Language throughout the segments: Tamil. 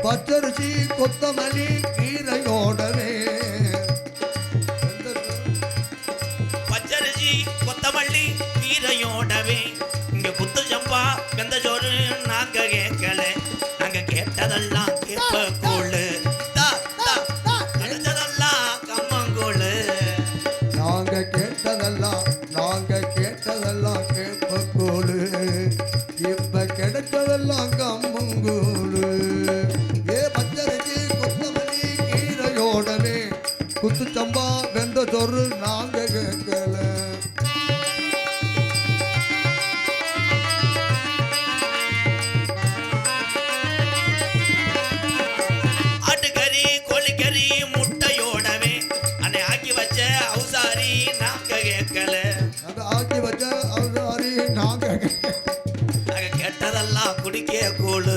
பச்சரிசி கொத்தமல்லி கீரையோடவே பச்சரிசி கொத்தமல்லி கீரையோடவே இங்க குத்து சம்பா வெந்த சோறு நாங்க கேட்கல நாங்க கேட்டதெல்லாம் கேப்ப கூழு கிடைச்சதெல்லாம் கம்மங்கூழு நாங்க கேட்டதெல்லாம் கேப்ப கூழு இப்ப கிடைச்சதெல்லாம் கம்மங்கூழு ஏ பச்சரிசி கொத்தமல்லி கீரையோடவே குத்து சம்பா வெந்த சோறு நாங்க கேட்கல குடிக்க கூழு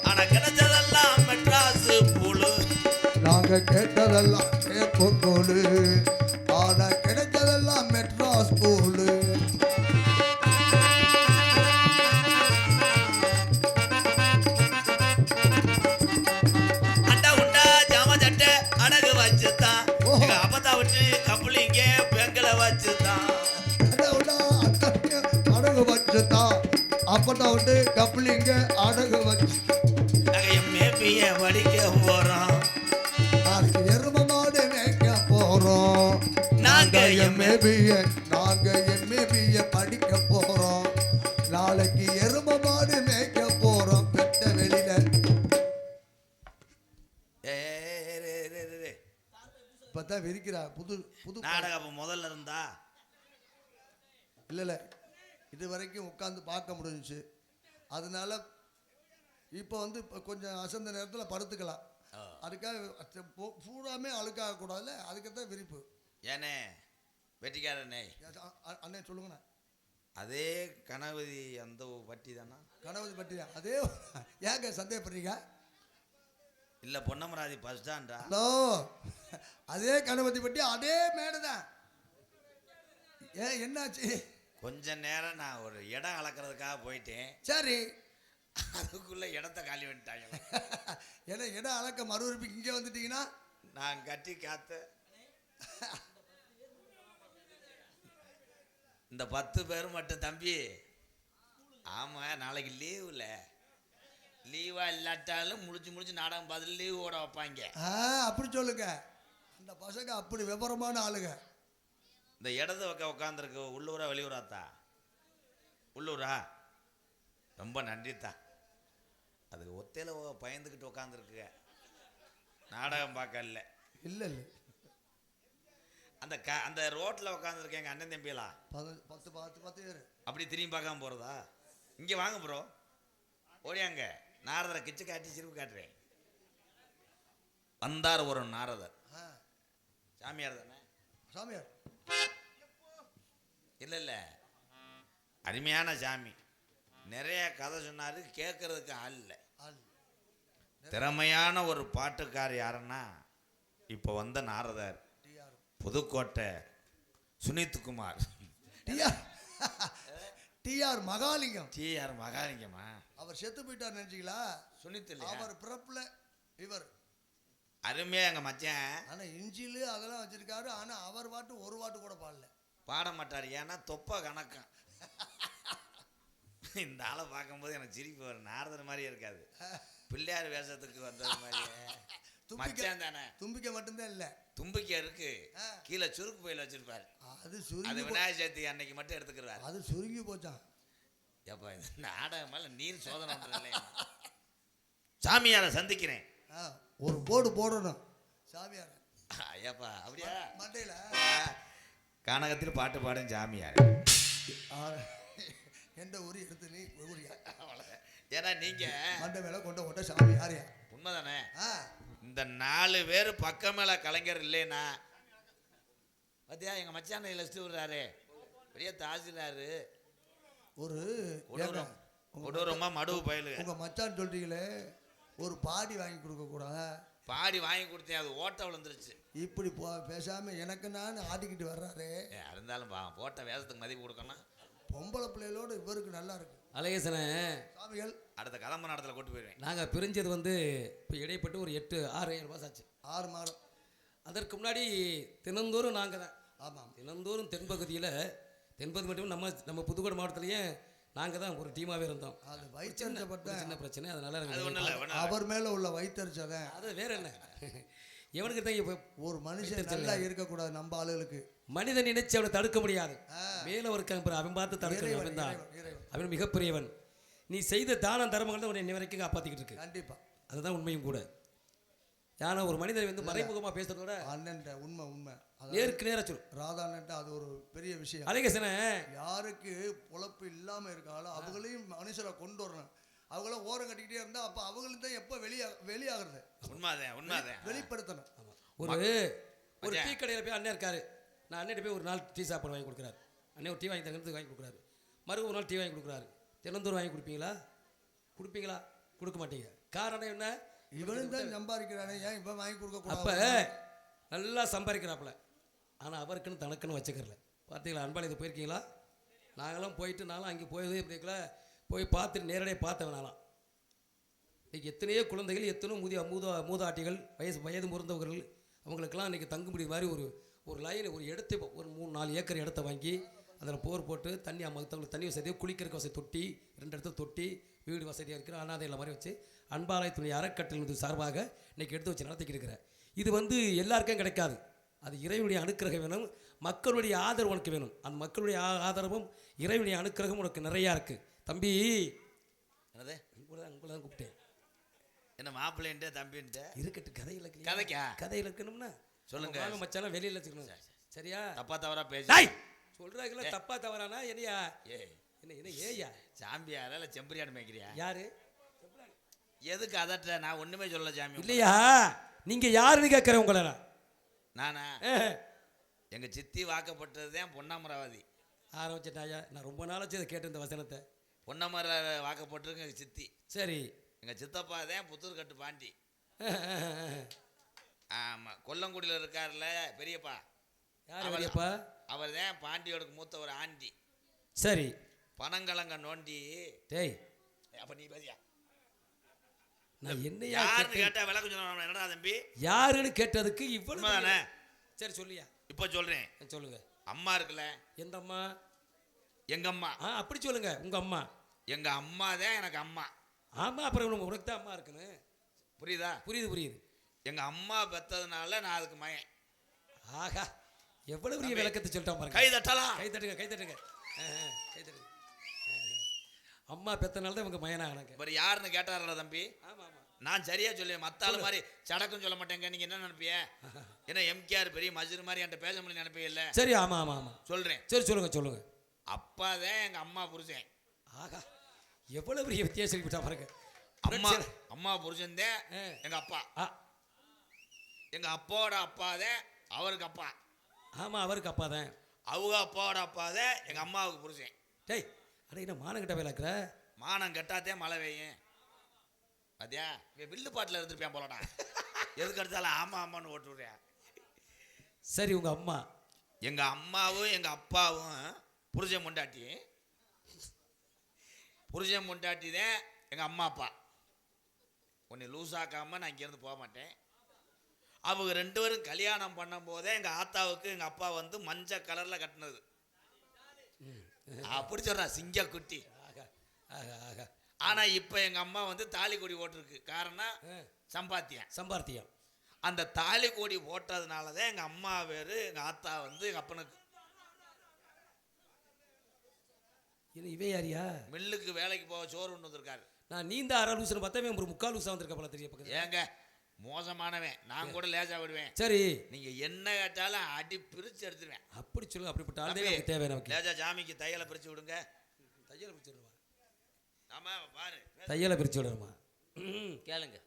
ஆனா கிடைச்சதெல்லாம் மெட்ராஸ் பூளு நாங்க கேட்டதெல்லாம் கேப்ப கூழு ஆனா கிடைச்சதெல்லாம் மெட்ராஸ் பூளு அண்டா உண்டா ஜாம சட்டை அடகு வச்சுதான் அப்பத்தா விட்டு கப்பலிங்க பெங்கல வச்சுதான் அடகு வச்சுதான் அப்பட்டா விட்டு கப்பலிங்க அடகு வச்சு எம்ஏபிய படிக்க போறோம் நாளைக்கு எரும மாடு மேய்க்க போறோம் நாங்க எம்ஏபிய படிக்க போறோம் நாளைக்கு எரும மாடு மேய்க்க போறோம் பெட்ட வெளியில இப்பதான் விரிக்கிறா புது புது நாடகம் முதல்ல இருந்தா இல்ல இது வரைக்கும் உட்காந்து பார்க்க முடிஞ்சிச்சு அதனால இப்போ வந்து இப்போ கொஞ்சம் அசந்த நேரத்தில் படுத்துக்கலாம் அதுக்காக பூராமே அழுக்காக கூடாதுல்ல அதுக்குத்தான் விரிப்பு ஏனே வெட்டிக்காரனே அண்ணே சொல்லுங்கண்ணா அதே கணபதி அந்த பட்டி தானா கணபதி பட்டி தான் அதே ஏங்க சந்தேகப்படுறீங்க இல்லை பொன்னமராதி பஸ் ஸ்டாண்டா ஹலோ அதே கணபதி பட்டி அதே மேடை தான் ஏன் என்னாச்சு கொஞ்ச நேரம் நான் ஒரு இடம் அளக்கிறதுக்காக போயிட்டேன் சரி அதுக்குள்ள இடத்த காலி பண்ணிட்டாங்க ஏன்னா இடம் அளக்க மறுபடியும் இங்கே வந்துட்டீங்கன்னா நான் கட்டி காத்த இந்த 10 பேர் மட்டும் தம்பி ஆமா நாளைக்கு லீவா இல்லாட்டாலும் முடிச்சு நாடகம் பார்த்து லீவ் ஓட வைப்பாங்க அப்படி சொல்லுங்க அந்த பசங்க அப்படி விவரமான ஆளுங்க இந்த இடது பக்கம் உட்காந்துருக்கு உள்ளூரா வெளியூராத்தா உள்ளூரா ரொம்ப நன்றித்தா அதுக்கு ஒத்தையில பயந்துக்கிட்டு உட்காந்துருக்கு நாடகம் பார்க்கல இல்லை இல்லை அந்த ரோட்டில் உட்காந்துருக்கேன் எங்கள் அண்ணன் தம்பியெல்லாம் 10 பேர் அப்படி திரும்பி பார்க்காம போகிறதா இங்கே வாங்க ப்ரோ ஓடியாங்க நாரதரை கிச்சு காட்டி சிரிப்பு காட்டுறேன் வந்தார் ஒரு நாரதர் சாமியார் தானே சாமியார் இல்லை அருமையான சாமி நிறைய கதை சொன்னார் கேட்கறதுக்கு ஆள் இல்லை திறமையான ஒரு பாட்டுக்கார் யாருன்னா இப்போ வந்த நாரதர் புதுக்கோட்டை சுனித்குமார் டிஆர் மகாலிங்கமா அவர் செத்து போயிட்டார் நினைச்சீங்களா சுனித் அவர் பிறப்புல இவர் அருமையா எங்க மச்சான் ஆனா இஞ்சிலு அதெல்லாம் வச்சிருக்காரு ஆனா அவர் பாட்டு ஒரு பாட்டு கூட பாட மாட்டார் ஏன்னா தொப்ப கணக்கம் இந்த ஆளை பார்க்கும்போது எனக்கு சிரிப்பு வரும் நாரதர் மாதிரியே இருக்காது பிள்ளையார் வேஷத்துக்கு வந்தது மாதிரியே மச்சான் தானே தும்பிக்கை மட்டும்தான் இல்ல தும்பிக்கை இருக்கு கீழே சுருக்கு பையில வச்சிருப்பாரு அது விநாயகர் சதுர்த்தி அன்னைக்கு மட்டும் எடுத்துக்கிறாரு அது சுருங்கி போச்சான் ஏப்பா இந்த நாடகம் மேல நீர் சோதனை இல்லையா சாமியாரை சந்திக்கிறேன் ஒரு போர்டு போடணும் சாமியார் ஐயாப்பா அப்படியா மண்டையில கானகத்தில் பாட்டு பாடும் சாமியார் எந்த ஊரி எடுத்து நீ ஊரியா ஏன்னா நீங்க மண்டை மேல கொண்ட கொண்ட சாமியாரியா உண்மைதானே இந்த 4 பேர் பக்கம் மேல கலைஞர் இல்லைன்னா பாத்தியா எங்க மச்சான லிஸ்ட் விடுறாரு பெரிய தாசில்தாரு ஒரு கொடூரமா மடுவு பயலு உங்க மச்சான் சொல்றீங்களே ஒரு பாடி வாங்கி கொடுக்க கூடாது பாடி வாங்கி கொடுத்தேன் அது ஓட்ட விழுந்துருச்சு இப்படி பேசாம எனக்கு நான் ஆடிக்கிட்டு வர்றாரு இருந்தாலும் போட்ட வேஷத்துக்கு மதிப்பு கொடுக்கணும் பொம்பளை பிள்ளைகளோடு இவருக்கு நல்லா இருக்கு அழகேசனே சாமிகள் அடுத்த கிளம்பு இடத்துல கொண்டு போயிடுவேன். நாங்கள் பிரிஞ்சது வந்து இப்போ இடைப்பட்டு ஒரு 6 மாதம் ஆச்சு. 6 மாதம். அதற்கு முன்னாடி தினந்தோறும் நாங்கள் தான். ஆமாம். தினந்தோறும் தென்பகுதியில் மட்டும் நம்ம புதுக்கோட்டை மாவட்டத்திலேயே நாங்கள் தான் ஒரு டீமாகவே இருந்தோம். அது வைத்தறிச்சப்பட்ட சின்ன பிரச்சனை, அதனால அது ஒன்றும் இல்லை. அவர் மேலே உள்ள வைத்தறிச்சதை அது வேற என்ன, எவனுக்கு தான் இப்போ ஒரு மனுஷன் நல்லா இருக்கக்கூடாது. நம்ம ஆளுகளுக்கு மனிதன் நினைச்சு அவனை தடுக்க முடியாது. மேலே இருக்க அவன் பார்த்து தடுக்கணும். அவன் தான், அவன் மிகப்பெரியவன். நீ செய்த தான தர்மங்கள் தான் உன்னை இன்ன வரைக்கும் காப்பாற்றிக்கிட்டு இருக்கு. கண்டிப்பா அதுதான் உண்மையும் கூட. ஏன்னா ஒரு மனிதன் வந்து மறைமுகமாக பேசுறதோட அண்ணன் உண்மை நேருக்கு நேராக சொல்லும். ராதா அண்ணன் அது ஒரு பெரிய விஷயம். அழகேசனே, யாருக்கு பொழப்பு இல்லாமல் இருக்காங்களோ அவங்களையும் மனுஷரை கொண்டு வரணும். அவங்கள ஓரம் கட்டிக்கிட்டே இருந்தா அப்ப அவங்களுக்கு தான் எப்போ வெளியாகிறது. உண்மைதான் வெளிப்படுத்தணும். ஒரு டீ கடையில் போய் அண்ணன் இருக்காரு. நான் அண்ணன் போய் ஒரு நாள் டீ சாப்பாடு வாங்கி கொடுக்குறாரு. அண்ணன் ஒரு டீ வாங்கி தங்கிறதுக்கு வாங்கி கொடுக்குறாரு. ஒரு நாள் டீ வாங்கி கொடுக்குறாரு. தினந்தோறும் வாங்கி கொடுப்பீங்களா? கொடுக்க மாட்டீங்க. காரணம் என்ன? இவனும் தான் சம்பாதிக்கிறானே, ஏன் இப்போ வாங்கி கொடுக்க? அப்போ நல்லா சம்பாதிக்கிறாப்புல, ஆனால் அவருக்குன்னு தனக்குன்னு வச்சுக்கிறல. பார்த்தீங்களா அன்பால் இது போயிருக்கீங்களா? நாங்களாம் போயிட்டு நானும் அங்கே போயது இப்படிக்கல போய் பார்த்துட்டு நேரடியாக பார்த்தவன் நாளாம். இன்றைக்கி எத்தனையோ குழந்தைகள், எத்தனையோ மூதாட்டிகள், வயது முதிர்ந்தவர்கள், அவங்களுக்கெல்லாம் இன்றைக்கி தங்கும்படி மாதிரி ஒரு லைன், ஒரு இடத்தை, ஒரு 3-4 ஏக்கர் இடத்த வாங்கி அதில் போர் போட்டு தண்ணி மற்றவங்களுக்கு தண்ணி வசதி, குளிக்கிறக்கு வசதி, தொட்டி 2 இடத்துல தொட்டி, வீடு வசதியாக இருக்கிற அனாதையில் மாதிரி வச்சு அன்பாலயத்துடைய அறக்கட்டளை சார்பாக இன்றைக்கி எடுத்து வச்சு நடத்திக்கிட்டு இருக்கிறேன். இது வந்து எல்லாருக்கும் கிடைக்காது. அது இறைவனுடைய அனுக்கிரகம் வேணும், மக்களுடைய ஆதரவு உனக்கு வேணும். அந்த மக்களுடைய ஆதரவும் இறைவனுடைய அனுக்கிரகம் உனக்கு நிறையா இருக்குது தம்பி. என்னது உங்களை தான் கூப்பிட்டேன். என்ன மாப்பிள்ளைன்ட்டு தம்பின்ட்டு இருக்கட்டு. கதையில் இருக்கணும்னா சொல்லுங்க. மச்சாலாம் வெளியில் வச்சுக்கணும். சரியா? தப்பா தவறா பேசி சொல்றாங்களா? தப்பா தவறானா என்னையா? என்ன ஏயா சாம்பியாரா இல்லை செம்பரியாடு மேய்க்கிறியா? யாரு? எதுக்கு அதட்ட? நான் ஒண்ணுமே சொல்ல சாமி. இல்லையா, நீங்க யாருன்னு கேட்கறேன் உங்களை. நானா? எங்க சித்தி வாக்கப்பட்டதுதான் பொன்னமராவதி. ஆரம்பிச்சிட்டாயா? நான் ரொம்ப நாளாச்சு இதை கேட்டு இந்த வசனத்தை. பொன்னமர வாக்கப்பட்டிருக்கு எங்க சித்தி. சரி. எங்க சித்தப்பா தான் புத்தூர்கட்டு பாண்டி. ஆமா, கொல்லங்குடியில் இருக்காருல்ல பெரியப்பா. யார் பெரியப்பா? அவர் தான் பாண்டியோட மூத்த ஒரு ஆண்டி. சரி. பனங்கலங்க நோண்டி. டேய், அப்ப நீ பேசியா? நான் என்ன யாருன்னு கேட்டா விளக்கம் சொல்ல என்னடா தம்பி? யாருன்னு கேட்டதுக்கு இவ்வளவு தானே. சரி சொல்லியா? இப்போ சொல்றேன். சொல்லுங்க. அம்மா இருக்குல்ல. எந்த அம்மா? எங்க அம்மா. அப்படி சொல்லுங்க. உங்க அம்மா. எங்க அம்மா தான் எனக்கு அம்மா. ஆமா, அப்புறம் உனக்கு தான் அம்மா இருக்குன்னு புரியுதா? புரியுது. எங்க அம்மா பெத்ததுனால நான் அதுக்கு மயன். ஆகா, எவ்வளவு பெரிய விளக்கத்தை சொல்லிட்டோம் பாருங்க. கை தட்டலாம். கை தட்டுங்க. அம்மா பெத்தனால தான் இவங்க மயனா எனக்கு. வேற யாருன்னு கேட்டாரல தம்பி? ஆமா. நான் சரியா சொல்லி மத்தாள் மாதிரி சடக்கும் சொல்ல மாட்டேங்க. நீங்க என்ன நினைப்பிய? ஏன்னா எம்கேஆர் பெரிய மஜ்ரு மாதிரி என்கிட்ட பேச முடியும் நினைப்பீங்க இல்ல? சரி. ஆமா. சொல்றேன். சரி சொல்லுங்க. அப்பா தான் எங்க அம்மா புருஷன். ஆகா, எவ்வளவு பெரிய வித்தியாசம் சொல்லிவிட்டா பாருங்க. அம்மா புருஷன் தான் எங்க அப்பா. எங்க அப்பாவோட அப்பா தான் அவருக்கு அப்பா. ஆமா, அவருக்கு அப்பா தான். அவங்க அப்பாவோட அப்பா தான் எங்க அம்மாவுக்கு புருஷன். டேய், அட என்ன மானம் கட்ட வேலை இருக்கிற? மானம் கட்டாதே மழை பெய்யும். பாத்தியா, வில்லு பாட்டில் இருந்துருப்பேன் போலடா. எதுக்கு எடுத்தாலும் ஆமான்னு ஓட்டு விடுறியா? சரி, உங்க அம்மா. எங்க அம்மாவும் எங்க அப்பாவும் புருஷன் முண்டாட்டி தான் எங்க அம்மா அப்பா. உன்னை லூசாக்காம நான் இங்கேருந்து போக மாட்டேன். அவங்க 2 பேரும் கல்யாணம் பண்ணும் போதே எங்க ஆத்தாவுக்கு எங்க அப்பா வந்து மஞ்சள் கலர்ல கட்டினது. அப்படி சொல்றா சிங்க குட்டி. ஆனா இப்ப எங்க அம்மா வந்து தாலி கொடி ஓட்டிருக்கு. காரணம் சம்பாத்தியம். அந்த தாலி கொடி போட்டதுனாலதான் எங்க அம்மா பேரு, எங்க ஆத்தா வந்து எங்க அப்பனுக்கு. இவே யாரியா? மில்லுக்கு வேலைக்கு போக சோறு கொண்டு வந்திருக்காரு. நான் நீந்த 1/2 லூசுன்னு பார்த்தா ஒரு 3/4 லூசா வந்திருக்க போல தெரிய பக்கத்துல. ஏங்க மோசமானவன், நான் கூட லேசா விடுவேன். சரி, நீங்க என்ன கேட்டாலும் அடி பிரிச்சு எடுத்துருவேன். அப்படி சொல்லுங்க. அப்படிப்பட்ட ஆளே தேவை நமக்கு. லேசா சாமிக்கு தையலை பிரிச்சு விடுங்க. தையலை பிரிச்சு விடுவா? ஆமா, பாரு. தையலை பிரிச்சு விடுமா? கேளுங்க.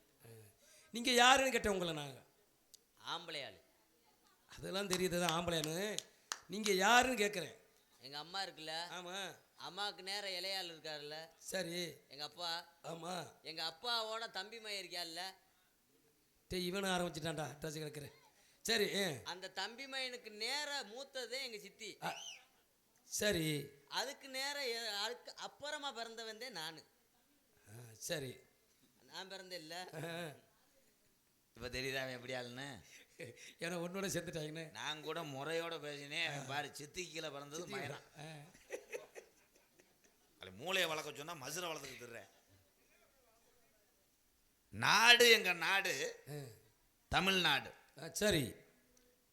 நீங்க யாருன்னு கேட்டேன் உங்களை. நாங்க ஆம்பளை ஆளு. அதெல்லாம் தெரியுது ஆம்பளையானு. நீங்க யாருன்னு கேட்குறேன். எங்க அம்மா இருக்குல்ல. ஆமா. அம்மாவுக்கு நேர இளையாள் இருக்காருல்ல. சரி. எங்க அப்பா. ஆமா. எங்க அப்பாவோட தம்பி மையம் இருக்காருல்ல. இவனை ஆரம்பிச்சுட்டான்டா ட்ரெஸ் கிடக்குறேன். சரி. அந்த தம்பி மையனுக்கு நேர மூத்ததே எங்க சித்தி. சரி. அதுக்கு நேர அதுக்கு அப்புறமா பிறந்தவன் தான் நானு. சரி. நான் பிறந்த இல்ல. இப்போ தெரியுதா அவன் எப்படி ஆளுன்னு? ஏன்னா உன்னோட சேர்த்துட்டாங்கன்னு. நான் கூட முறையோட பேசினேன். அவன் பாரு சித்தி கீழே பிறந்தது மயனான். அது மூளையை வளர்க்க சொன்னா மசுரை வளர்த்துக்கு திடுறேன். நாடு எங்க நாடு தமிழ்நாடு. சரி.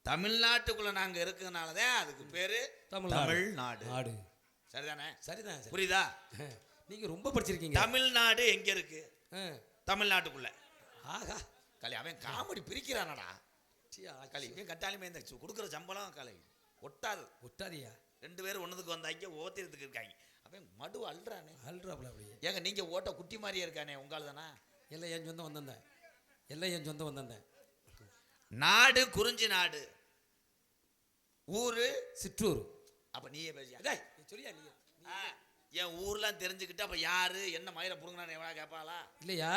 தமிழ்நாட்டுக்குள்ள நாங்க இருக்கிறதுனாலதான் அதுக்கு பேரு தமிழ்நாடு. நாடு. சரிதானே? சரிதான். புரியுதா? நீங்க ரொம்ப படிச்சிருக்கீங்க. தமிழ்நாடு எங்க இருக்கு? தமிழ்நாட்டுக்குள்ள. ஆகா கலை அவன் காமெடி பிரிக்கிறானடா. கலை இவன் கட்டாலுமே இந்த கொடுக்குற சம்பளம் கலை ஒட்டாது. ஒட்டாதியா? 2 பேரும் ஒன்னதுக்கு வந்தாங்க ஓத்திரத்துக்கு இருக்காங்க. அவன் மடு அல்றானே. அல்றாப்ல அப்படியே. ஏங்க நீங்க ஓட்ட குட்டி மாதிரியே இருக்கானே உங்கால் தானா? எல்லாம் என் சொந்தம் வந்தேன். எல்லாம் என் சொந்தம் வந்தேன். நாடு குறிஞ்சி நாடு, ஊரு சிற்றூர். அப்ப நீயே பேசியா? டேய் சொல்லியா நீ? என் ஊர்லாம் தெரிஞ்சுக்கிட்டு அப்ப யாரு என்ன மயிரை புடுங்கினான்னு எவனா கேட்பாளா? இல்லையா?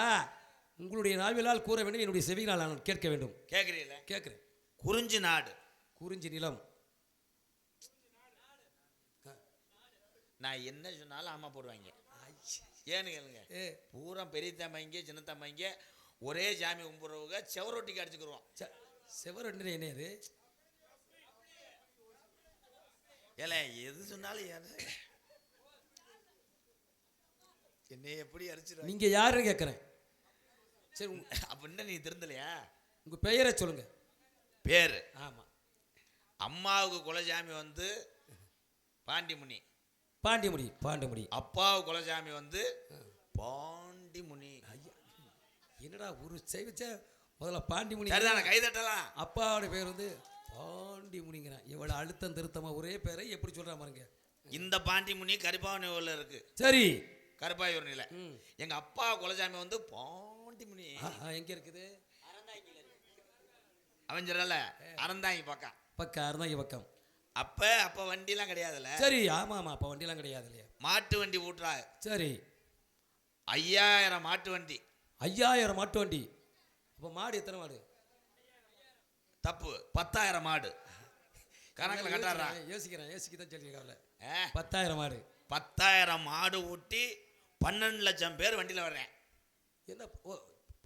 உங்களுடைய நாவிலால் கூற வேண்டும், என்னுடைய செவிகளால் நான் கேட்க வேண்டும். கேட்குறீங்கள? கேட்குறேன். குறிஞ்சி நாடு, குறிஞ்சி நிலம். நான் என்ன சொன்னாலும் ஆமா போடுவாங்க. ஏன்னு கேளுங்க, பூரா பெரிய தம்மைங்க சின்ன தம்மைங்க ஒரே சாமி கும்பிட்றவங்க செவரொட்டிக்கு அடிச்சுக்கிறோம். செவரொட்டி என்ன இது? ஏல எது சொன்னாலும் என்னை எப்படி அடிச்சிருவாங்க? நீங்க யாருன்னு கேட்குறேன். சரி அப்படின்னா நீ திருந்தலையா? உங்க பெயரை சொல்லுங்க. பேரு? ஆமா. அம்மாவுக்கு குலசாமி வந்து பாண்டிமுனி. பாண்டிமுடி. பாண்டிமுடி. அப்பாவுக்கு குலசாமி வந்து பாண்டிமுனி. ஐயா என்னடா ஒரு செய்வச்ச முதல்ல பாண்டிமுனி. சரிதான? கைதட்டலாம். அப்பாவோட பேர் வந்து பாண்டிமுனிங்கிறான். இவ்வளவு அழுத்தம் திருத்தமா ஒரே பேரை எப்படி சொல்ற பாருங்க. இந்த பாண்டிமுனி கருப்பாவூர்ல இருக்கு. சரி. கருப்பாயூர்ல. எங்க அப்பா குலசாமி வந்து பாண்டிமுனி. எங்க இருக்குது? அவன் சொல்லல அறந்தாங்கி பக்கம். பக்கம் அறந்தாங்கி பக்கம். அப்ப வண்டிலாம் கிடையாதுல்ல. சரி. ஆமா ஆமா. அப்ப வண்டிலாம் கிடையாது இல்லையா? மாட்டு வண்டி ஊட்டுறா. சரி. 5000 மாட்டு வண்டி. 5000 மாட்டு வண்டி. அப்ப மாடு எத்தனை மாடு? தப்பு, 10000 மாடு. கணக்கில் கட்டாடுறா. யோசிக்கதான் சொல்லியிருக்காங்க. 10000 மாடு. 10000 மாடு ஊட்டி 12 லட்சம் பேர் வண்டியில் வர்றேன். என்ன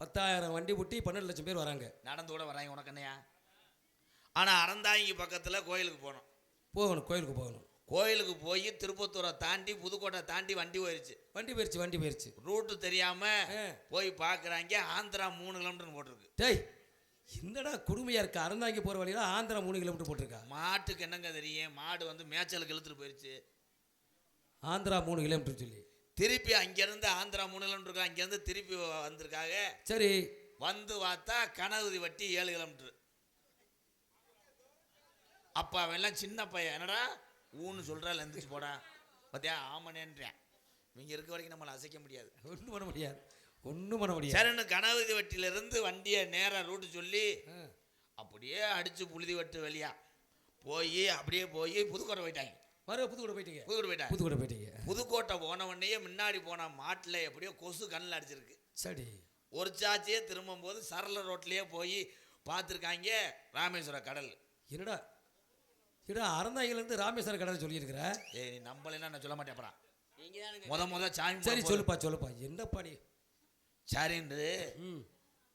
10000 வண்டி ஊட்டி 12 லட்சம் பேர் வராங்க. நடந்து கூட வராங்க. உனக்கு என்னையா? ஆனால் அறந்தாங்கி பக்கத்தில் கோயிலுக்கு போகணும். கோயிலுக்கு போகணும். கோயிலுக்கு போய் திருப்பத்தூரை தாண்டி புதுக்கோட்டை தாண்டி வண்டி போயிடுச்சு. வண்டி போயிடுச்சு. ரூட்டு தெரியாம போய் பார்க்குறாங்க. ஆந்திரா 3 கிலோமீட்டர் போட்டிருக்கு. டேய் என்னடா கொடுமையா இருக்கு? அறந்தாங்கி போற வழியில ஆந்திரா 3 கிலோமீட்டர் போட்டிருக்கா. மாட்டுக்கு என்னங்க தெரியும்? மாடு வந்து மேய்ச்சலுக்கு இழுத்துட்டு போயிடுச்சு. ஆந்திரா 3 கிலோமீட்டர் சொல்லி திருப்பி அங்கேருந்து ஆந்திரா 3 கிலோமீட்டர் அங்கேருந்து திருப்பி வந்திருக்காங்க. சரி. வந்து பார்த்தா கனகுதி வட்டி 7 கிலோமீட்டர். அப்போ அவெல்லாம் சின்ன பையன். என்னடா ஊன்னு சொல்கிறாள், எந்திரிச்சு போடா. பார்த்தியா ஆமனேன்றேன். இவங்க இருக்க வரைக்கும் நம்மளை அசைக்க முடியாது. ஒன்றும் பண்ண முடியாது. சரின்னு கனகுதி வட்டியிலேருந்து வண்டியை நேராக ரூட்டு சொல்லி அப்படியே அடித்து புழுதி வட்டு வழியா போய் அப்படியே போய் புதுக்கோட்டை போயிட்டாங்க. புதுக்கோட்டை போயிட்டீங்க. புதுக்கோட்டை போன உடனே முன்னாடி போன மாட்டில் எப்படியோ கொசு கண்ணில் அடிச்சிருக்கு. சரி. ஒரு சாச்சியே திரும்பும் போது சரள ரோட்லேயே போய் பார்த்துருக்காங்க ராமேஸ்வர கடல். என்னடா அறந்தாங்கிலேருந்து ராமேஸ்வர கடல் சொல்லியிருக்கிற? ஏய் நீ நம்பலைன்னா நான் சொல்ல மாட்டேன். அப்புறம் முத சாமி. சரி சொல்லுப்பா என்னப்பா நீ? சரின்னு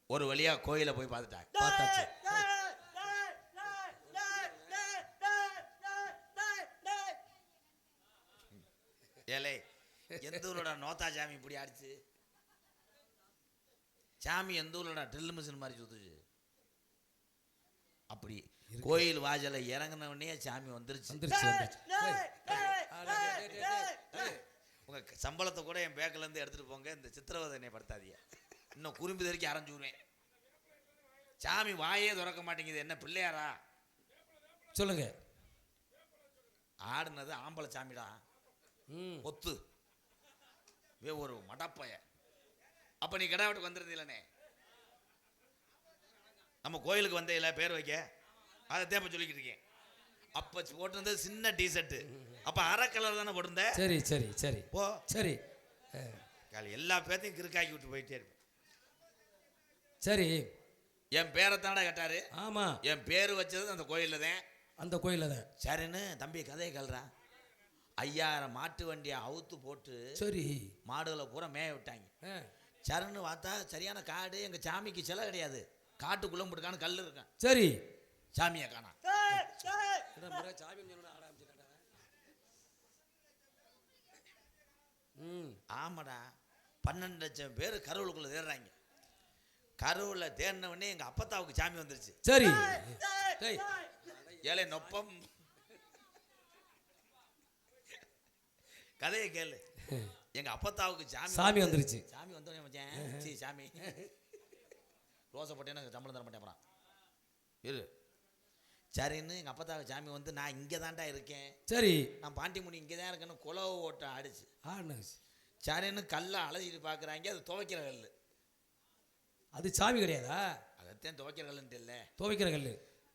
ஒரு வழியா கோயிலை போய் பார்த்தாச்சு. ஏலே எந்த ஊரோட நோத்தா சாமி இப்படி ஆடிச்சு? சாமி எந்த ஊரோட ட்ரில் மிஷின் மாதிரி சுத்துச்சு. அப்படி கோயில் வாசல இறங்கினவனே சாமி வந்துருச்சு. உங்க சம்பளத்தை கூட என் பேக்கில் இருந்து எடுத்துட்டு போங்க. இந்த சித்திரவதனை படுத்தாதீங்க. இன்னும் குறும்பி வரைக்கும் அரைஞ்சுடுவேன். சாமி வாயே திறக்க மாட்டேங்குது. என்ன பிள்ளையாரா? சொல்லுங்க. ஆடுனது ஆம்பளை சாமிடா. ஒத்து ஒரு மடப்பைய. அப்ப நீ கடை விட்டு வந்துருது இல்லனே. நம்ம கோயிலுக்கு வந்தே இல்லை பேர் வைக்க. அதை தேப்ப சொல்லிக்கிட்டு இருக்கேன். அப்ப போட்டிருந்தது சின்ன டிஷர்ட். அப்ப அரை கலர் தானே போட்டிருந்த. சரி போ. சரி. எல்லா பேர்த்தையும் கிறுக்காக்கி விட்டு போயிட்டே இருப்பேன். சரி. என் பேரைத்தானே கேட்டாரு. ஆமா. என் பேரு வச்சது அந்த கோயில்ல தான். சரின்னு தம்பி கதையை கல்றான். 5000 மாட்டு வண்டியை அவுத்து போட்டு. சரி. மாடுகளை பூரா மேய விட்டாங்க. சரன்னு பார்த்தா சரியான காடு, எங்க சாமிக்கு சிலை கிடையாது, காட்டுக்குள்ள முடுக்கான கல் இருக்கான். சரி சாமியை காணோம். சாமி ஆமாடா, 12 லட்சம் பேர் கருவுக்குள்ள தேடுறாங்க. கருவுல தேடினவொடனே எங்க அப்பத்தாவுக்கு சாமி வந்துருச்சு. சரி ஏழை நொப்பம் கதையை கேளு. எங்க அப்பத்தாவுக்கு சாமி வந்துருச்சு. சாமி வந்தோடனே மச்சான், சீ சாமி ரோசை போட்டேன்னு சம்பளம் தர மாட்டேன். அப்புறம் இரு சரின்னு எங்கள் அப்பத்தாவுக்கு சாமி வந்து, நான் இங்கே தான்டா இருக்கேன், சரி நான் பாண்டிமுனி இங்கே தான் இருக்கேன்னு குலவு ஓட்டம் அடிச்சு ஆடுச்சு. சரின்னு கல்லை அலசிட்டு பார்க்குறாங்க, அது துவைக்கிற கல். அது சாமி கிடையாதா? அதைத்தான் துவைக்கிற கல்லுன்ட்டு இல்லை, துவைக்கிற கல்.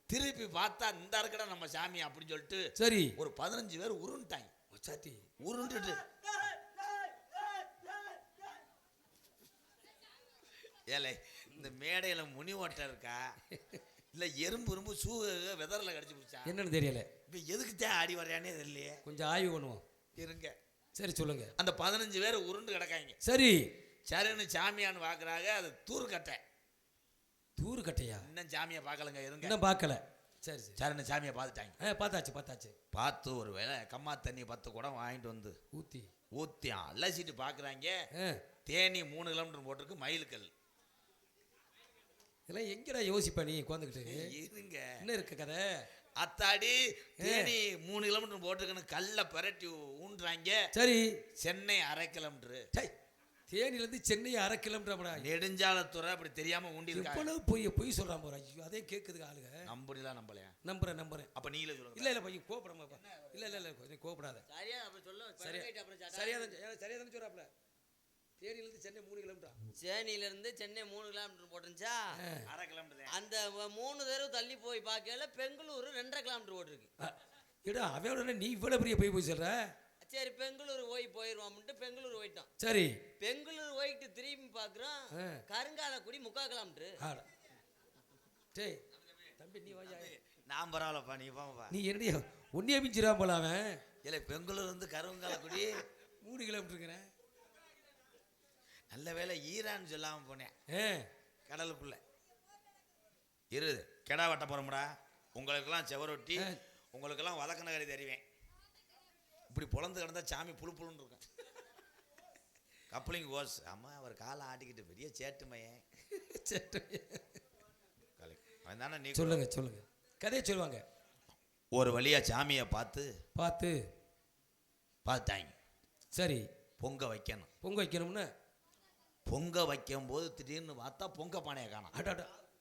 திருப்பி பார்த்தா இந்த இருக்கடா நம்ம சாமி அப்படின்னு சொல்லிட்டு சரி ஒரு 15 பேர் உருண்டாங்க. சாத்தி உருண்டுட்டு ஏலே இந்த மேடையில் முனி ஓட்டம் இருக்கா இல்லை எறும்பு சூ வெதரில் கடிச்சு பிடிச்சா என்னன்னு தெரியல. இப்போ எதுக்கு தான் ஆடி வரையானே தெரியலையே. கொஞ்சம் ஆய்வு பண்ணுவோம் இருங்க. சரி சொல்லுங்க. அந்த 15 பேர் உருண்டு கிடக்காங்க. சரி சரின்னு சாமியான்னு பார்க்குறாங்க, அது தூர்கட்டை. தூர்கட்டையா? இன்னும் சாமியை பார்க்கலங்க, இருங்க இன்னும் பார்க்கல. சரி சரி சரின்னு சாமியை பார்த்துட்டாங்க. பார்த்தாச்சு பார்த்து ஒரு வேளை கம்மா தண்ணி 10 குடம் வாங்கிட்டு வந்து ஊற்றி அலசிட்டு பார்க்குறாங்க, தேனி 3 கிலோமீட்டர் போட்டிருக்கு, மயிலுக்கல். இதெல்லாம் எங்கடா யோசிப்பா நீ உட்காந்துக்கிட்டு? இருங்க என்ன இருக்கு கதை? அத்தாடி தேனி 3 கிலோமீட்டர் போட்டிருக்குன்னு கல்லை பரட்டி ஊன்றாங்க. சரி சென்னை 1/2 கிலோமீட்டரு. தேனிலேருந்து சென்னை 1/2 கிலோமீட்டர். நெடுஞ்சாலத்துறை அப்படி தெரியாம ஊண்டிருக்காங்க. பொய் சொல்றான் போற. ஐயோ அதே கேட்குதுங்க ஆளுங்க. நம்புறீங்களா? நம்பலையா? நம்புறேன். அப்ப நீங்களே சொல்லுங்க. இல்ல பையன் கோபப்படாமப்பா. இல்ல கொஞ்சம் கோபப்படாத. சரியா அப்ப சொல்ல சரியா தானே சொல்றாப்ல. தேனியிலிருந்து சென்னை 3 கிலோமீட்டர். தேனியிலிருந்து சென்னை 3 கிலோமீட்டர் போட்டுருந்துச்சா? 1/2 கிலோமீட்டர். அந்த 3 தடவை தள்ளி போய் பார்க்கல பெங்களூரு 2.5 கிலோமீட்டர் ஓட்டிருக்கு. ஏடா அவனோட நீ இவ்வளவு பெரிய போய் சொல்ற? சரி பெங்களூரு போயிடுவான்ட்டு பெங்களூரு போயிட்டோம். சரி பெங்களூரு போயிட்டு திரும்பி பார்க்குறோம், கருங்காலக்குடி 3/4 கிலோமீட்டர். டேய் தம்பி நீ வாயா. நான் பரவாயில்லப்பா, நீ போங்கப்பா. நீ என்னடி ஒன்னே மிஞ்சிராம போல அவன். இல்லை பெங்களூர் வந்து கருங்காலக்குடி 3 கிலோமீட்டருங்கிறேன். நல்ல வேலை ஈரான்னு சொல்லாம போனேன். கடலுக்குள்ள இருது கெடா வெட்ட போறோம்டா. உங்களுக்கெல்லாம் செவரொட்டி, உங்களுக்கெல்லாம் வதக்கன கறி தெரிவேன். இப்படி பொழந்து கிடந்தா சாமி புழுன்னு இருக்கும். Coupling course. அம்மா அவர் காலை ஆட்டிக்கிட்டு பெரிய சேட்டுமையன். தானே நீ சொல்லுங்க கதையை சொல்லுவாங்க. ஒரு வழியா சாமியை பார்த்தாங்க. சரி பொங்க வைக்கணும்னு பொங்க வைக்கும் போது திடீர்னு பார்த்தா பொங்க பானையை காணும்.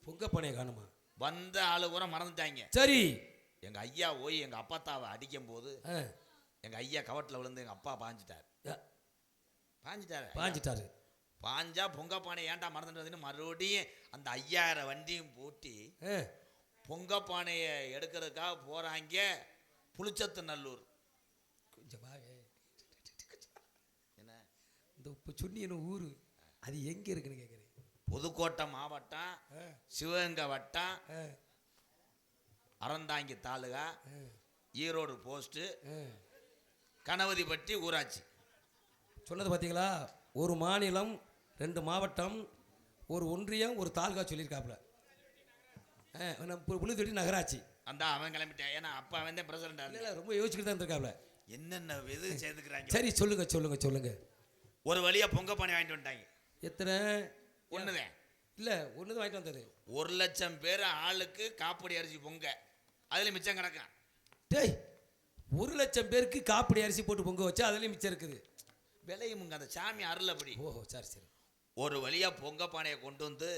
பொங்க பானையை காணுமா? வந்த ஆளு கூட மறந்துட்டாங்க. சரி எங்க ஐயா போய் எங்க அப்பத்தாவை அடிக்கும் போது எங்க ஐயா கவட்டில் விழுந்து எங்க அப்பா பாஞ்சிட்டாரு. பாஞ்சா பொங்க பானை ஏன்டா மறந்துட்டு மறுபடியும் அந்த 5000 வண்டியும் பூட்டி பொங்க பானையை எடுக்கிறதுக்காக போறாங்க புளிச்சத்து நல்லூர். கொஞ்சம் என்ன இந்த இப்போ சொன்ன ஊரு அது எங்க இருக்குன்னு கேட்குறேன். புதுக்கோட்டை மாவட்டம், சிவகங்கை வட்டம், அறந்தாங்கி தாலுகா, ஈரோடு போஸ்ட்டு, கணவதிப்பட்டி ஊராட்சி. சொன்னது பார்த்தீங்களா? ஒரு மாநிலம், 2 மாவட்டம், ஒரு ஒன்றியம், ஒரு தாலுகா சொல்லியிருக்காப்புல. புழுத்தொட்டி நகராட்சி. அந்த அவன் கிளம்பிட்டேன். ஏன்னா அப்பா வந்து பிரசிடண்ட். இல்லை ரொம்ப யோசிச்சுட்டு தான் இருக்காப்புல. என்னென்ன எது சேர்ந்துக்கிறாங்க. சரி சொல்லுங்க. ஒரு வழியா பொங்க பானை வாங்கிட்டு வந்துட்டாங்க. எத்தனை? ஒண்ணுதான். இல்லை ஒன்று வாங்கிட்டு வந்தது. 1 லட்சம் பேர் ஆளுக்கு காப்படி அரிசி பொங்க, அதுல மிச்சம் கிடக்கும். டேய் 1 லட்சம் பேருக்கு காப்படி அரிசி போட்டு பொங்க வச்சா அதுலேயும் மிச்சம் இருக்குது. விலையும் அந்த சாமி அருள் அப்படி. ஓஹோ சரி. ஒரு வழியா பொங்க பானையை கொண்டு வந்து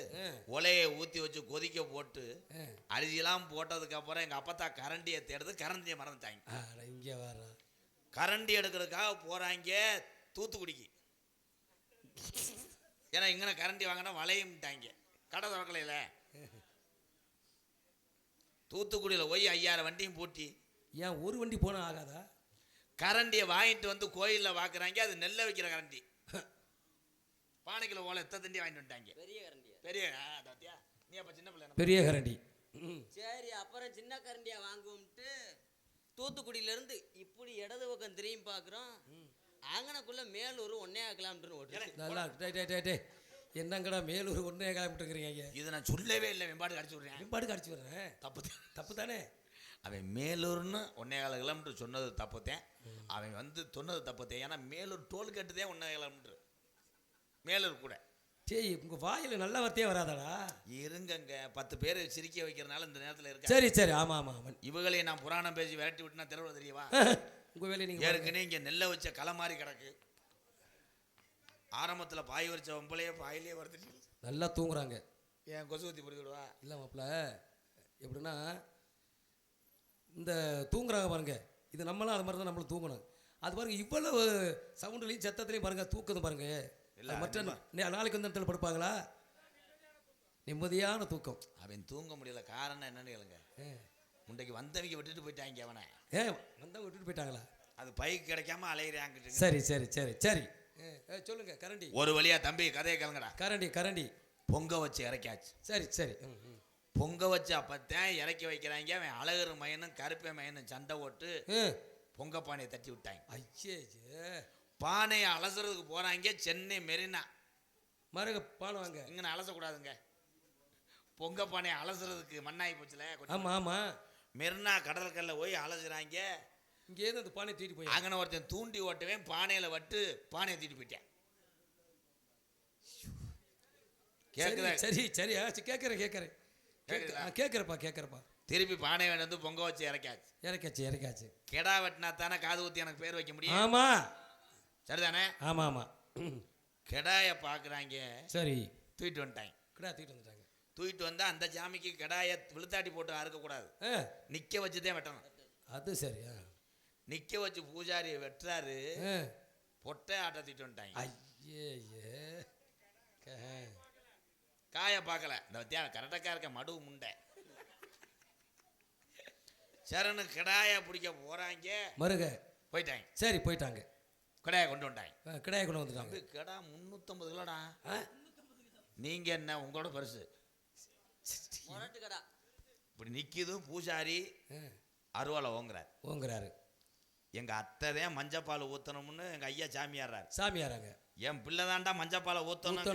ஒலையை ஊற்றி வச்சு கொதிக்க போட்டு அரிசியெல்லாம் போட்டதுக்கு அப்புறம் எங்க அப்பத்தா கரண்டியை தேடுறது, கரண்டியை மறந்துட்டாங்க. இங்கே வர கரண்டி எடுக்கிறதுக்காக போறாங்க தூத்துக்குடிக்கு. ஏன்னா இங்கே கரண்டி வாங்கினா வளையும்ட்டாங்க, கடை திறக்கலையில. தூத்துக்குடியில் போய் 5000 வண்டியும் பூட்டி. ஏன் ஒரு வண்டி போனால் ஆகாதா? கரண்டியை வாங்கிட்டு வந்து கோயிலில் வாக்குறாங்க. அது நெல்லை வைக்கிற கரண்டி. பானைக்கில் ஓலை எத்த தண்டி வாங்கிட்டு வந்துட்டாங்க. பெரிய நீ அப்போ சின்ன பிள்ளை. பெரிய கரண்டி. சரி அப்புறம் சின்ன கரண்டியா வாங்குவோம்ட்டு தூத்துக்குடியிலேருந்து இப்படி இடது பக்கம் திரும்பி பார்க்குறோம், அங்கனக்குள்ள மேலூர் 1.5 கிலோமீட்டர் ஓட்டு. என்னங்கடா மேலூர் 1 கிலோமீட்டருங்கிறீங்க ஐயா? இது நான் சொல்லவே இல்லை, வெம்பாடு அடிச்சு விட்றேன். மேம்பாடு அடிச்சு விடுறேன். தப்பு தானே? அவன் மேலூர்னு 1.25 கிலோமீட்டர் சொன்னது தப்புத்தேன். அவன் வந்து சொன்னது தப்புத்தேன். ஏன்னா மேலூர் டோல் கேட்டுதே 1.25 கிலோமீட்டர் மேலூர் கூட. சரி, உங்கள் வாயில் நல்ல வார்த்தையே வராதாடா? இருங்கங்க, 10 பேர் சிரிக்க வைக்கிறதுனால இந்த நேரத்தில் இருக்க. சரி ஆமாம் இவங்களே நான் புராணம் பேசி விரட்டி விட்டுனா தெருவில் தெரியவா? உங்கள் வேலையை நீங்கள் ஏற்கனவே இங்கே நெல்லை வச்ச களை மாதிரி கிடக்கு. ஆரம்பத்தில் பாய் வச்ச ஒம்பளையே பாயிலே வருது. நல்லா தூங்குறாங்க. ஏன் கொசு ஊற்றி பிடிச்சி விடுவா? இல்லை மாப்பிள்ள, எப்படின்னா இந்த தூங்குறாங்க பாருங்க, இது நம்மளாம் அது மாதிரி தான் நம்மளும் தூங்கணும். அது பாருங்க, இவ்வளவு சவுண்டுலையும் சத்தத்துலையும் பாருங்க தூக்குது பாருங்க. மற்ற நாளைக்கு வந்து இடத்துல படுப்பாங்களா? நிம்மதியான தூக்கம். அவன் தூங்க முடியல. காரணம் என்னன்னு கேளுங்க. முண்டைக்கு வந்தவங்க விட்டுட்டு போயிட்டாங்க. அவனை வந்தவங்க விட்டுட்டு போயிட்டாங்களா? அது பைக்கு கிடைக்காம அலையிறாங்க. சரி சொல்லுங்க. கரண்டி ஒரு வழியா தம்பி கதையை கேளுங்கடா. கரண்டி பொங்க வச்சு இறக்கியாச்சு. சரி பொங்க வச்சு அப்பத்தான் இறக்கி வைக்கிறாங்க. அவன் அழகர் மயனும் கருப்பை மயனும் சண்டை ஓட்டு பொங்க பானையை தட்டி விட்டாங்க. ஐயே, பானையை அலசுறதுக்கு போறாங்க. சென்னை மெரினா மருக பானை வாங்க. இங்கே அலசக்கூடாதுங்க. பொங்க பானையை அலசுறதுக்கு மண்ணாகி போச்சுல. ஆமா மெரினா கடற்கரையில போய் அலசுறாங்க. இங்கேருந்து அந்த பானை தூக்கிட்டு போய் அங்கே ஒருத்தன் தூண்டி ஓட்டுவேன், பானையில வட்டு பானையை தூக்கிட்டு போயிட்டேன். சரி கேட்குறப்பா. திருப்பி பானையை வந்து பொங்க வச்சு இறக்காச்சு. கெடா வெட்டினா தானே காது ஊற்றி எனக்கு பேர் வைக்க முடியும். ஆமா சரிதானே? ஆமா. கெடாயை பார்க்குறாங்க. சரி, தூக்கிட்டு வந்துட்டாங்க. கிடா தூக்கிட்டு வந்துட்டாங்க. தூக்கிட்டு வந்தால் அந்த ஜாமிக்கு கெடாயை விழுத்தாட்டி போட்டு அறுக்கக்கூடாது, நிற்க வச்சு தான் வெட்டணும். அது சரி. நிற்க வச்சு பூஜாரி வெட்டுறாரு. பொட்டை ஆட்டை தூக்கிட்டு வந்துட்டாங்க. ஐயே, காயை பார்க்கல. இந்த வித்தியாசம் கரெக்டாக இருக்க மடு முண்டை சரணு கெடாயை பிடிக்க போகிறாங்க. மருக போயிட்டாங்க. சரி, போயிட்டாங்க. கெடாயை கொண்டு வந்துட்டாங்க. கெடாயை கொண்டு வந்துட்டாங்க. கெடா 350 கிலோடா. நீங்கள் என்ன உங்களோட பரிசு கடா இப்படி நிற்கிது. பூஜாரி அருவாலை ஓங்குறாரு. எங்கள் அத்தை தான் மஞ்சப்பால் ஊற்றணும்னு எங்கள் ஐயா சாமியாராங்க. என் பிள்ளை தாண்டா மஞ்சப்பாலை ஊற்றணும்.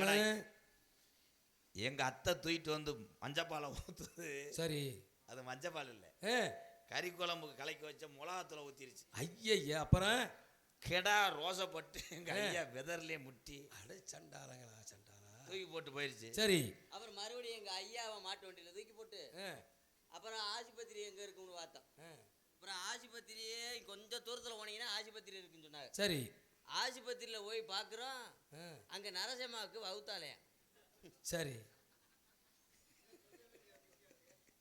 எங்கள் அத்தை தூக்கிட்டு வந்து மஞ்சப்பாலை ஊற்றுது. சரி, அது மஞ்சப்பால் இல்லை, கறி குழம்புக்கு கலக்கி வச்ச மிளகாத்தூளை ஊற்றிருச்சு. ஐயா, அப்புறம் கெடா ரோசப்பட்டு எங்கள் ஐயா வெதர்லேயே முட்டி சண்டாரங்களா தூக்கி போட்டு போயிடுச்சு. சரி, அப்புறம் மறுபடியும் எங்கள் ஐயாவை மாட்டு வண்டியில் தூக்கி போட்டு அப்புறம் ஆஸ்பத்திரி எங்கே இருக்குன்னு பார்த்தோம். அப்புறம் ஆஸ்பத்திரியே கொஞ்சம் தூரத்தில் போனீங்கன்னா ஆஸ்பத்திரி இருக்குன்னு சொன்னாங்க. சரி, ஆஸ்பத்திரியில் போய் பார்க்குறோம். அங்கே நரசிம்மாவுக்கு வகுத்தாலையா. சரி,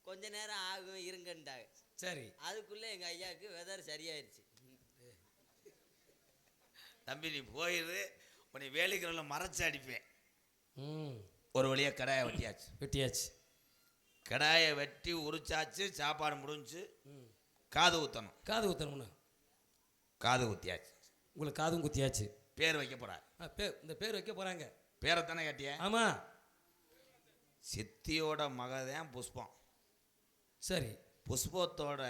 கொஞ்ச நேரம் ஆகும் இருங்கன்ட்டாங்க. சரி, அதுக்குள்ளே எங்கள் ஐயாவுக்கு வெதர் சரியாயிருச்சு. தம்பி நீ போயிடு, உன்னை வேலைக்கிறவங்கள மறைச்சு அடிப்பேன். ஒரு வழியாக கடாயை வெட்டியாச்சு. கடாயை வெட்டி உரிச்சாச்சு. சாப்பாடு முடிஞ்சு. காது ஊற்றணும்னு காது ஊற்றியாச்சு. உங்களுக்கு காதும் குத்தியாச்சு. பேர் வைக்க போகிறார். இந்த பேர் வைக்க போகிறாங்க. பேரை தானே கேட்டிய? ஆமாம். சித்தியோட மகதான் புஷ்பம். சரி, புஷ்பத்தோட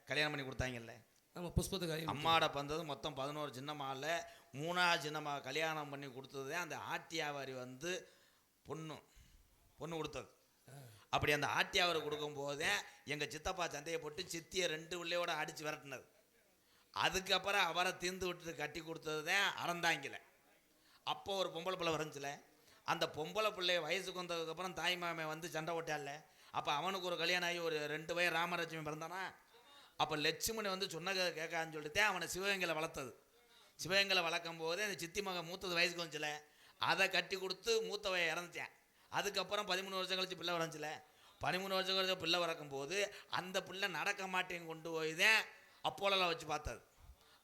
கல்யாணம் பண்ணி கொடுத்தாங்கல்ல. ஆமாம், புஷ்பத்துக்கு அம்மாவோட பந்தது மொத்தம் 11 சின்னம்மாவில் 3ஆவது சின்னம்மா கல்யாணம் பண்ணி கொடுத்தது அந்த ஆட்டியாவாரி வந்து பொண்ணு கொடுத்தது. அப்படி அந்த ஆட்டியாவரை கொடுக்கும்போதே எங்கள் சித்தப்பா சந்தையை போட்டு சித்தியை 2 பிள்ளையோட அடித்து விரட்டினது. அதுக்கப்புறம் அவரை தீர்ந்து விட்டு கட்டி கொடுத்தது தான் அறந்தாங்கில. அப்போ ஒரு பொம்பளை பிள்ளை வரைஞ்சில. அந்த பொம்பளை பிள்ளைய வயசுக்கு வந்ததுக்கப்புறம் தாய் மாமே வந்து சண்டை ஓட்டால. அப்போ அவனுக்கு ஒரு கல்யாணம் ஆகி ஒரு 2 வயது ராமலட்சுமி பிறந்தானா. அப்போ லட்சுமணி வந்து சொன்னதை கேட்கான்னு சொல்லிட்டு அவனை சிவகங்கையில் வளர்த்தது. சிவகங்கையில் வளர்க்கும் போதே அந்த சித்தி மகன் மூத்தது வயசுக்கு வந்துச்சில. அதை கட்டி கொடுத்து மூத்தவை இறந்துட்டேன். அதுக்கப்புறம் 13 வருஷம் கழிச்சு பிள்ளை வரைஞ்சில. 13 வருஷம் கழிச்சு பிள்ளை வளர்க்கும் போது அந்த பிள்ளை நடக்க மாட்டேன்னு கொண்டு போய் தான் அப்போலோவில் வச்சு பார்த்தது.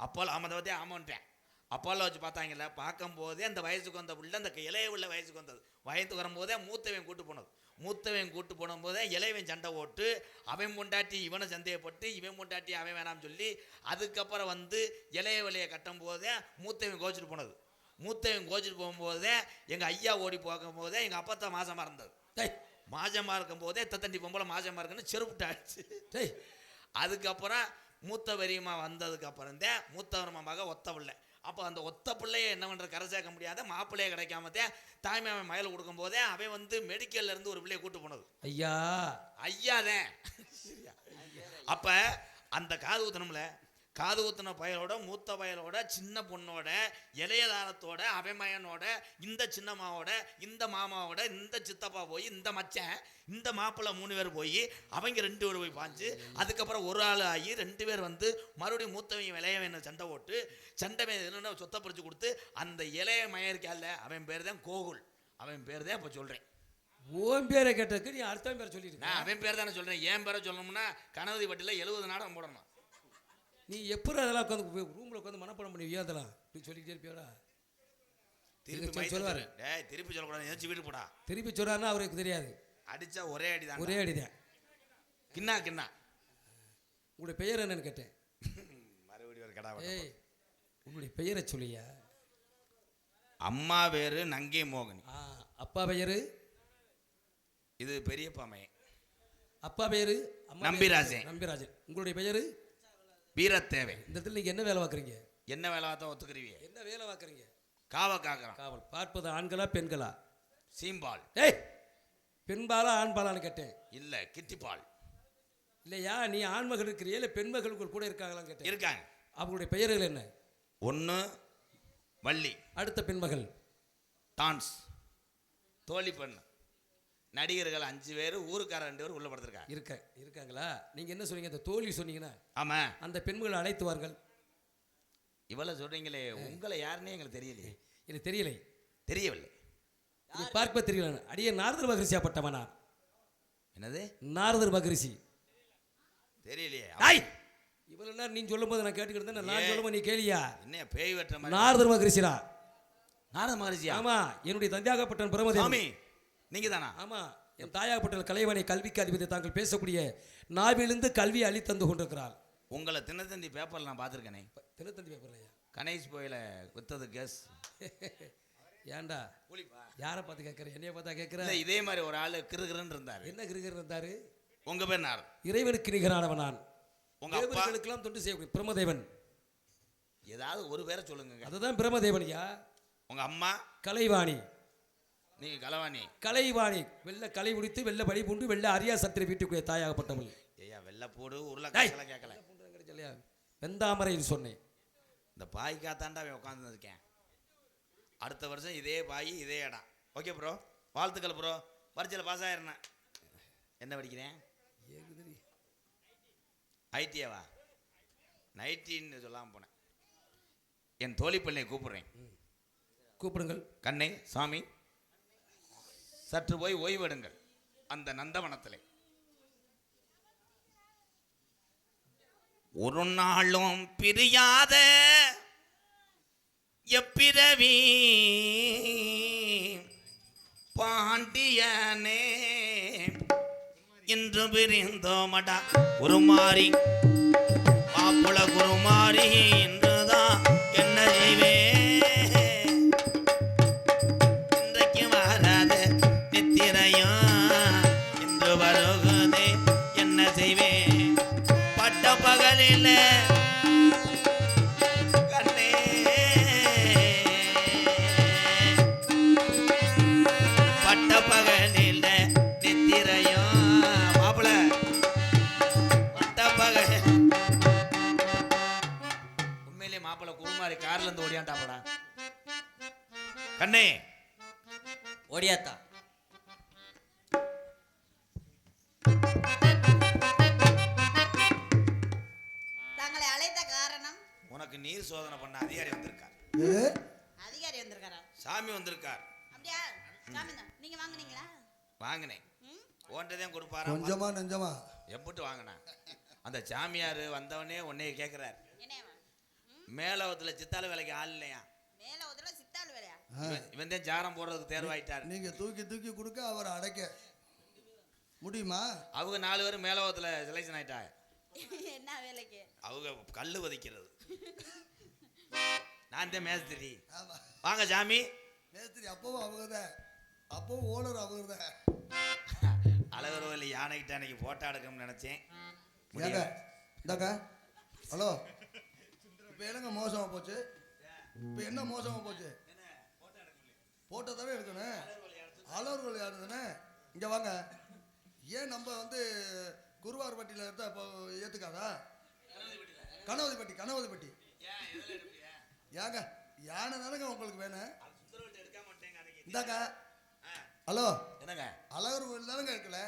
அப்போலோ அதை பற்றி ஆமான்ட்டேன். அப்போலோ வச்சு பார்த்தாங்கல்ல. பார்க்கும்போதே அந்த வயசுக்கு வந்த பிள்ளை அந்த இளைய உள்ள வயசுக்கு வந்தது. வயதுக்கு வரும்போதே மூத்தவன் கூட்டு போனபோதே இளையவன் சண்டை ஓட்டு அவன் பொண்டாட்டி இவனை சந்தேகப்பட்டு இவன் பொண்டாட்டி அவன் வேணாம்னு சொல்லி அதுக்கப்புறம் வந்து இளைய விலையை கட்டும் போதே மூத்தவன் கோச்சிட்டு போனது. மூத்தவன் கோச்சிட்டு போகும்போதே எங்கள் ஐயா ஓடி போகும்போதே எங்கள் அப்பா மாசமாக இருந்தது. மாசமாக இருக்கும் போதே தத்தண்டி பொம்பளை மாசமாக இருக்குன்னு செருப்புட்டாச்சு. அதுக்கப்புறம் மூத்த வரியமாக வந்ததுக்கப்புறம் தான் மூத்தவர் மக ஒத்த பிள்ளை. அப்போ அந்த ஒத்த பிள்ளைய என்ன பண்ணுற கரை சேர்க்க முடியாத மாப்பிள்ளைய கிடைக்காமத்தே தாய்மை அவன் மயில் கொடுக்கும் போதே அவன் வந்து மெடிக்கல்ல இருந்து ஒரு பிள்ளைய கூட்டு போனது. ஐயா ஐயாதான். அப்போ அந்த காது ஊத்தணும்ல, காது ஊத்தின பயலோட மூத்த பயலோட சின்ன பொண்ணோட இளையதாரத்தோட அவமயனோட இந்த சின்னம்மாவோட இந்த மாமாவோட இந்த சித்தப்பா போய் இந்த மச்சன் இந்த மாப்பிள்ளை 3 பேர் போய் அவங்க 2 பேர் போய் பாஞ்சு அதுக்கப்புறம் ஒரு ஆள் ஆகி 2 பேர் வந்து மறுபடியும் மூத்தவங்க இளையவன் சண்டை போட்டு சண்டை சொத்தை பறிச்சு கொடுத்து அந்த இளைய மயர்க்கால அவன் பேர் தான் கோகுல். அவன் பேர் தான் இப்போ சொல்கிறேன். ஓம் பேரை கேட்டதுக்கு நீ அடுத்த பேரை சொல்லிட்டு நான் அவன் பேர் தானே சொல்கிறேன். என் பேரை சொல்லணும்னா கணபதி பட்டியில் 70 நாடகம் போடணும். நீ எப்படி அதெல்லாம் உட்காந்து ரூமில் உட்காந்து மனப்பாடம் பண்ணுவியா? அதெல்லாம் இப்படி சொல்லிக்கிட்டே இருப்பியாடா? திருப்பி சொல்லுவாரு. திருப்பி சொல்லக்கூடாது, ஏதாச்சும் வீடு போடா. திருப்பி சொல்றாருன்னா அவருக்கு தெரியாது. அடிச்சா ஒரே அடிதான். ஒரே அடிதான். கிண்ணா கிண்ணா. உங்களுடைய பெயர் என்னன்னு கேட்டேன். மறுபடியும் ஒரு கடா. ஏய், உங்களுடைய பெயரை சொல்லியா? அம்மா பேரு நங்கை மோகன். அப்பா பெயரு? இது பெரியப்பா மையன். அப்பா பேரு நம்பிராஜன். நம்பிராஜன். உங்களுடைய பெயரு? வீரத்தேவை. இந்த இடத்துல நீங்க என்ன வேலை பார்க்குறீங்க? என்ன வேலை பார்த்தா ஒத்துக்கிறீங்க? என்ன வேலை பார்க்குறீங்க? காவ காக்கிறோம். காவல். பார்ப்பது ஆண்களா பெண்களா? சீம்பால். ஏய், பெண்பாலா ஆண்பாலான்னு கேட்டேன். இல்ல கிட்டிப்பால். இல்லையா, நீ ஆண்மகள் இருக்கிறியா இல்லை பெண்மகள் கூட இருக்காங்களான்னு கேட்டேன். இருக்காங்க. அவங்களுடைய பெயர்கள் என்ன? ஒன்று வள்ளி. அடுத்த பெண்மகள்? டான்ஸ். தோழி பெண். நடிகர்கள் 5 பேர், ஊருக்கார 2 பேர் உள்ள படுத்திருக்காங்க. இருக்காங்களா? நீங்க என்ன சொன்னீங்க? அந்த தோழி சொன்னீங்கன்னா ஆமா, அந்த பெண்மகள் அழைத்துவார்கள். இவ்வளவு சொல்றீங்களே, உங்களை யாருன்னே எங்களுக்கு தெரியலையே. இது தெரியலை. தெரியவில்லை. இது பார்க்க தெரியல. அடியே நாரதர் மகரிஷியாப்பட்டவனா? என்னது நாரதர் மகரிஷி? தெரியலையே. இவ்வளவு நேரம் நீ சொல்லும் போது நான் கேட்டுக்கிட்டு இருந்தேன். நான் சொல்லும்போது நீ கேளியா? என்ன பேய் வெட்ட மாதிரி? நாரதர் மகரிஷிடா. நாரத மகரிஷியா? ஆமா, என்னுடைய தந்தையாகப்பட்டவன் பிரமதேவி. நீங்க தானா? ஆமா, என் தாயாகப்பட்ட கலைவாணி கல்விக்கு அதிபதி தாங்கள் பேசக்கூடிய நாவிலிருந்து கல்வி அள்ளி தந்து கொண்டிருக்கிறார். உங்களை தினத்தந்தி பேப்பர்ல நான் பார்த்துருக்கேனே. தினத்தந்தி பேப்பர்லையா? கணேஷ் போயில வித்தது கேஸ். ஏன்டா யாரை பார்த்து கேட்கற? என்னைய பார்த்தா கேட்கற? இதே மாதிரி ஒரு ஆளு கிருகிருன்னு இருந்தாரு. என்ன கிருகிரு இருந்தாரு? உங்க பேர் நார். இறைவனுக்கு நிகரானவன் நான். உங்க அப்பாவுக்கெல்லாம் தொண்டு செய்யக்கூடிய பிரமதேவன். ஏதாவது ஒரு பேரை சொல்லுங்க. அதுதான் பிரமதேவன்யா. உங்க அம்மா? கலைவாணி. நீங்க கலவாணி. கலைவாணி. வெள்ள கலை முடித்து வெள்ள வழி பூண்டு வெள்ள அரியா சத்திர வீட்டுக்குரிய தாயாகப்பட்டவள். ஐயா வெள்ள போடு உருளைக்கிழங்கு கேட்கல. வெந்தாமரைன்னு சொன்னேன். இந்த பாய் காத்தாண்டா உட்காந்து இருக்கேன். அடுத்த வருஷம் இதே பாய் இதே இடம். ஓகே ப்ரோ, வாழ்த்துக்கள் ப்ரோ. பரீட்சையில் பாஸ் ஆயிருந்தேன். என்ன படிக்கிறேன்? ஐடியாவா? நைட்டின்னு சொல்லாமல் போனேன். என் தோழி பிள்ளையை கூப்பிடுறேன். கூப்பிடுங்கள். கண்ணே சாமி, சற்று போய் ஓய்வெடுங்கள் அந்த நந்தவனத்திலே. ஒரு நாளும் பிரியாத எப்பிரவி பாண்டியனே இன்று பிரிந்தோமடா குருமாரி மாப்புள குருமாரி என்றுதான் என்ன செய்வே இன்றைக்கு வராத நித்திரையும் இன்று வருகுதே என்ன செய்வேன் பட்ட பகலில் கண்ணே பட்ட பகலில் நித்திரையும் மாப்பிள பட்ட பகல் உண்மையிலே மாப்பிள குருமாரி கார்ல இருந்து ஓடியாண்டாப்படா. கண்ணே ஓடியாத்தா. தங்களை அழைத்த காரணம்? உனக்கு நீர் சோதனை பண்ண அதிகாரி வந்திருக்கார். அதிகாரி வந்திருக்காரா? சாமி வந்திருக்கார். அப்படியா? சாமி தான். நீங்க வாங்குனீங்களா? வாங்கினேன். ஓன்றதையும் கொடுப்பாரா? கொஞ்சமா நெஞ்சமா எம்பிட்டு வாங்கினா? அந்த சாமியார் வந்தவனே உன்னைய கேட்கிறார். என்னவா? மேலவத்துல சித்தால வேலைக்கு ஆள் இல்லையா? மேல ஒதுல சித்தாள் வேலையா? இவன் தான் ஜாரம் போடுறதுக்கு தேர்வாயிட்டார். நீங்க தூக்கி தூக்கி கொடுக்க அவரை அடைக்க முடியுமா? அவங்க 4 பேரும் மேலவத்துல செலெக்ஷன் ஆயிட்டாங்க. என்ன வேலைக்கு? அவங்க கல்லு வதிக்கிறது. நான் தான் மேஸ்திரி. வாங்க சாமி. மேஸ்திரி அப்பவும் அவங்க தான், அப்பவும் ஓனர் அவங்க தான். அழகரோவில் யானைக்கிட்ட அன்னைக்கு போட்டோ எடுக்கணும்னு நினைச்சேன். இந்தாக்கா ஹலோ, இப்போ என்னங்க மோசமாக போச்சு? இப்போ என்ன மோசமாக போச்சு? போட்டோ தானே எடுக்கணும். அளவுகள் யாரு தானே? இங்கே வாங்க. ஏன் நம்ம வந்து குருவார்பட்டியில் எடுத்தால் இப்போ ஏற்றுக்காதா? கணவதிப்பட்டி ஏங்க யானை தானேங்க உங்களுக்கு வேணும்? இந்தாங்க. ஹலோ என்னங்க? அழகர் கோயில் தானேங்க இருக்கல?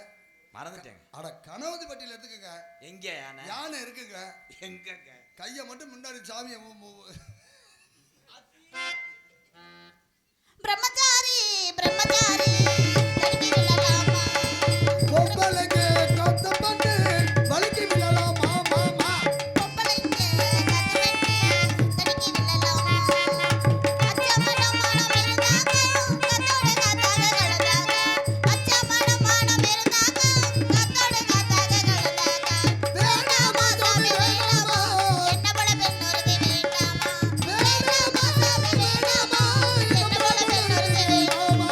மறந்துட்டேங்க. அட கணவதிப்பட்டியில் எடுத்துக்கங்க. எங்க யானை? யானை இருக்குங்க. எங்கங்க? கையை மட்டும் முன்னாடி சாமியை பிரம்மச்சாரி பிரம்மச்சாரி தடுக்கி விழலாமா? பொம்பளைக்கு கத்து பண்ணு வலிக்கு விழலாமா மாமா? பொம்பளைங்க கத்து வெட்டி தடுக்கி விழலாமா? அச்சமடம் மானம் இருந்தாங்க கத்தோட காத்தாக கலந்தாங்க. அச்சமடம் மானம் இருந்தாங்க கத்தோட காத்தாக கலந்தாங்க. வேண்டாமா சாமி வேண்டாமா, என்ன போல பெண் ஒருத்தி வேண்டாமா? வேண்டாமா சாமி வேண்டாமா, என்ன போல பெண் ஒருத்தி வேண்டாமா?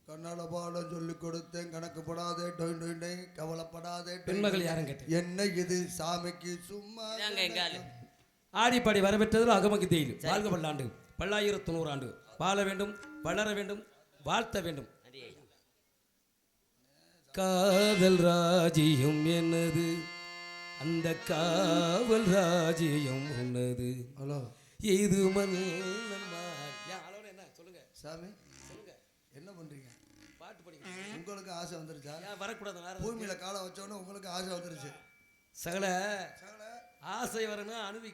கன்னட பாடம் சொல்லி கொடுத்தேன். கணக்கு படாதே டொய் டொய் டொய், கவலைப்படாதே டொய் பெண்மகள் டொய். யாரும் கேட்டேன். என்ன இது சாமிக்கு சும்மா இதாங்க எங்க ஆளு. ஆடிப்பாடி வரப்பெற்றதில் அகமக்கு தேயில் வாழ்க பல்லாண்டு பல்லாயிரத்து 100 ஆண்டு வாழ வேண்டும், வளர வேண்டும், வாழ்த்த வேண்டும். அடியே. காதல் ராஜ்யம் என்னது, அந்த காவல் ராஜ்யம் உன்னது. ஹலோ இது மன்னன் மார். ஏன் அளவு என்ன சொல்லுங்க சாமி சொல்லுங்க. என்ன பண்றீங்க? பாட்டு படிக்கணும். உங்களுக்கு ஆசை வந்துருச்சா? ஏன் வரக்கூடாது நேரம்? பூமியில காலை வச்சோன்னு உங்களுக்கு ஆசை வந்துருச்சு. சகல சகல ஆசை வரணும் அனுபவி